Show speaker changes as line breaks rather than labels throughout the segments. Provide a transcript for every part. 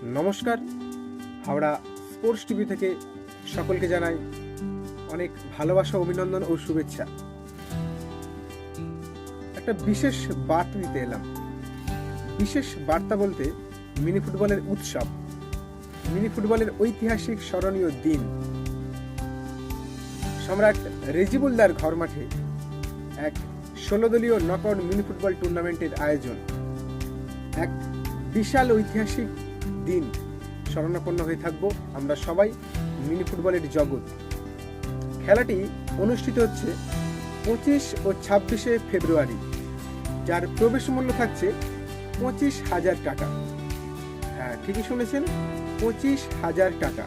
নমস্কার, Howrah sports TV থেকে সকলকে জানাই অনেক ভালোবাসা, অভিনন্দন ও শুভেচ্ছা। একটা বিশেষ বার্তা দিতে এলাম। বিশেষ বার্তা বলতে মিনি ফুটবলের উৎসব, মিনি ফুটবলের ঐতিহাসিক স্মরণীয় দিন। সম্রাট রেজিবুলদার ঘর মাঠে এক 16 দলীয় নকআউট মিনি ফুটবল টুর্নামেন্টের আয়োজন। এক বিশাল ঐতিহাসিক দিন স্মরণাপন্ন হয়ে থাকবো আমরা সবাই। মিনি ফুটবলের জগৎ খেলাটি অনুষ্ঠিত হচ্ছে 25 ও 26 ফেব্রুয়ারি, যার প্রবেশ মূল্য থাকছে 25,000 টাকা। হ্যাঁ, ঠিকই শুনেছেন, 25,000 টাকা।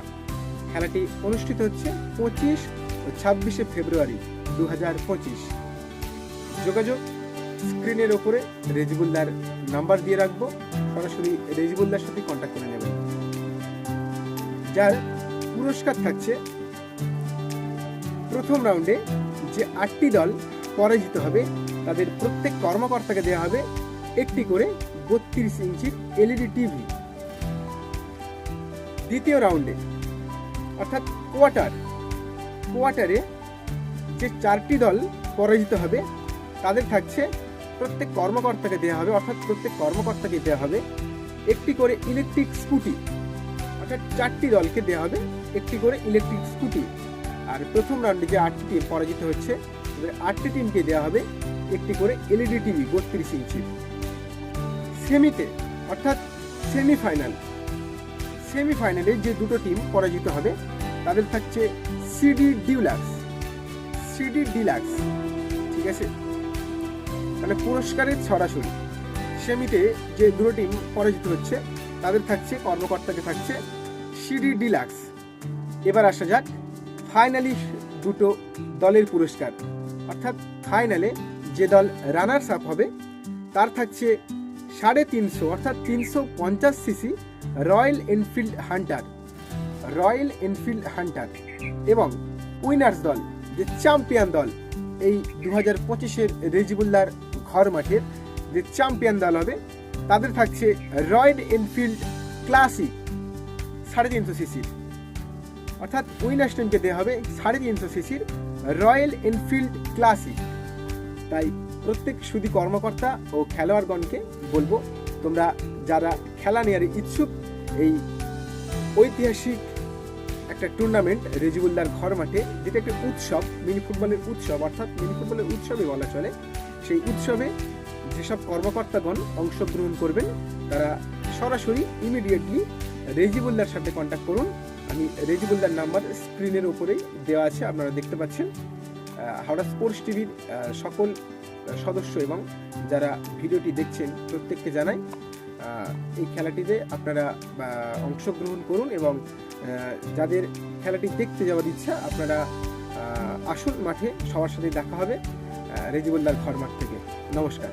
খেলাটি অনুষ্ঠিত হচ্ছে 25 ও 26 ফেব্রুয়ারি 2025। যোগাযোগ স্ক্রিনের ওপরে রেজিবুলদার নাম্বার দিয়ে রাখবো, সরাসরি রেজিবুলদার সাথে কন্ট্যাক্ট করে নেবেন। যার পুরস্কার থাকছে প্রথম রাউন্ডে যে 8টি দল পরাজিত হবে তাদের প্রত্যেক কর্মকর্তাকে দেওয়া হবে একটি করে 32 ইঞ্চির এলইডি টিভি। দ্বিতীয় রাউন্ডে অর্থাৎ কোয়ার্টারে যে 4টি দল পরাজিত হবে তাদের থাকছে প্রত্যেক কর্মকর্তাকে দেওয়া হবে, অর্থাৎ প্রত্যেক কর্মকর্তাকে দেওয়া হবে একটি করে ইলেকট্রিক স্কুটি। অর্থাৎ 4টি দলকে দেওয়া হবে একটি করে ইলেকট্রিক স্কুটি। আর প্রথম রাউন্ডে যে 8টি টিম পরাজিত হচ্ছে, 8টি টিমকে দেওয়া হবে একটি করে এলইডি টিভি 32 ইঞ্চি। সেমিতে অর্থাৎ সেমিফাইনালে যে দুটো টিম পরাজিত হবে তাদের থাকছে সিডি ডিলাক্স। ঠিক আছে, মানে পুরস্কারের ছড়াছড়ি। সেমিতে যে দুটো টিম পরাজিত হচ্ছে তাদের থাকছে, কর্মকর্তাকে থাকছে সিডি ডিলাক্স। এবার আসা যাক ফাইনালি দুটো দলের পুরস্কার। অর্থাৎ ফাইনালে যে দল রানার্স আপ হবে তার থাকছে 350 অর্থাৎ 350 সিসি রয়্যাল এনফিল্ড হান্টার, এবং উইনার্স দল যে চ্যাম্পিয়ন দল, এই 2025-এর রেজিবুলদার ঘর মাঠের যে চ্যাম্পিয়ন দল হবে তাদের থাকছে রয়্যাল এনফিল্ড ক্লাসিক 350 সিসির। অর্থাৎ উইনার্স টিমকে দেওয়া হবে 350 সিসির রয়্যাল এনফিল্ড ক্লাসিক। তাই প্রত্যেক সুদী কর্মকর্তা ও খেলোয়াড়গণকে বলবো, তোমরা যারা খেলা নেওয়ার ইচ্ছুক, এই ঐতিহাসিক একটা টুর্নামেন্ট রেজিবুলদার ঘর মাঠে, যেটা একটা উৎসব, মিনি ফুটবলের উৎসব, অর্থাৎ মিনি ফুটবলের উৎসবই বলা চলে, সেই উৎসবে যেসব কর্মকর্তাগণ অংশগ্রহণ করবেন তারা সরাসরি ইমিডিয়েটলি রেজিবুলদার সাথে কন্ট্যাক্ট করুন। আমি রেজিবুলদার নাম্বার স্ক্রিনের উপরেই দেওয়া আছে, আপনারা দেখতে পাচ্ছেন। হাওড়া স্পোর্টস টিভির সকল সদস্য এবং যারা ভিডিওটি দেখছেন প্রত্যেককে জানাই, এই খেলাটিতে আপনারা অংশগ্রহণ করুন, এবং যাদের খেলাটি দেখতে যাওয়ার ইচ্ছা আপনারা আসুন মাঠে, সবার সাথে দেখা হবে রেজিবুলদার ঘর মাঠ থেকে। নমস্কার।